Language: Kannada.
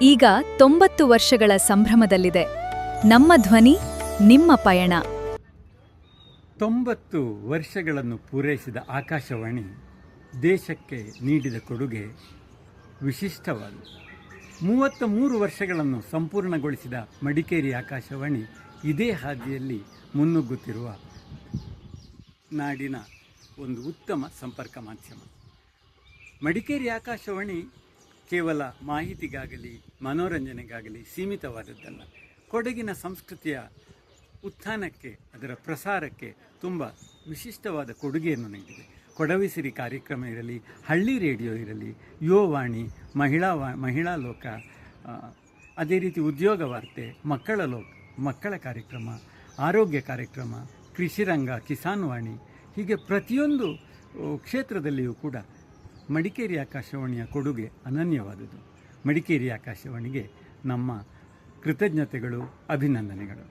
ಈಗ 90 ವರ್ಷಗಳ ಸಂಭ್ರಮದಲ್ಲಿದೆ. ನಮ್ಮ ಧ್ವನಿ, ನಿಮ್ಮ ಪಯಣ. 90 ವರ್ಷಗಳನ್ನು ಪೂರೈಸಿದ ಆಕಾಶವಾಣಿ ದೇಶಕ್ಕೆ ನೀಡಿದ ಕೊಡುಗೆ ವಿಶಿಷ್ಟವಾದುದು. 33 ವರ್ಷಗಳನ್ನು ಸಂಪೂರ್ಣಗೊಳಿಸಿದ ಮಡಿಕೇರಿ ಆಕಾಶವಾಣಿ ಇದೇ ಹಾದಿಯಲ್ಲಿ ಮುನ್ನುಗ್ಗುತ್ತಿರುವ ನಾಡಿನ ಒಂದು ಉತ್ತಮ ಸಂಪರ್ಕ ಮಾಧ್ಯಮ. ಮಡಿಕೇರಿ ಆಕಾಶವಾಣಿ ಕೇವಲ ಮಾಹಿತಿಗಾಗಲಿ ಮನೋರಂಜನೆಗಾಗಲಿ ಸೀಮಿತವಾದದ್ದಲ್ಲ. ಕೊಡಗಿನ ಸಂಸ್ಕೃತಿಯ ಉತ್ಥಾನಕ್ಕೆ, ಅದರ ಪ್ರಸಾರಕ್ಕೆ ತುಂಬ ವಿಶಿಷ್ಟವಾದ ಕೊಡುಗೆಯನ್ನು ನೀಡಿದೆ. ಕೊಡವಿಸಿರಿ ಕಾರ್ಯಕ್ರಮ ಇರಲಿ, ಹಳ್ಳಿ ರೇಡಿಯೋ ಇರಲಿ, ಯುವವಾಣಿ, ಮಹಿಳಾ ಲೋಕ, ಅದೇ ರೀತಿ ಉದ್ಯೋಗ ವಾರ್ತೆ, ಮಕ್ಕಳ ಕಾರ್ಯಕ್ರಮ, ಆರೋಗ್ಯ ಕಾರ್ಯಕ್ರಮ, ಕೃಷಿರಂಗ, ಕಿಸಾನ್ ವಾಣಿ, ಹೀಗೆ ಪ್ರತಿಯೊಂದು ಕ್ಷೇತ್ರದಲ್ಲಿಯೂ ಕೂಡ ಮಡಿಕೇರಿ ಆಕಾಶವಾಣಿಯ ಕೊಡುಗೆ ಅನನ್ಯವಾದುದು. ಮಡಿಕೇರಿ ಆಕಾಶವಾಣಿಗೆ ನಮ್ಮ ಕೃತಜ್ಞತೆಗಳು, ಅಭಿನಂದನೆಗಳು.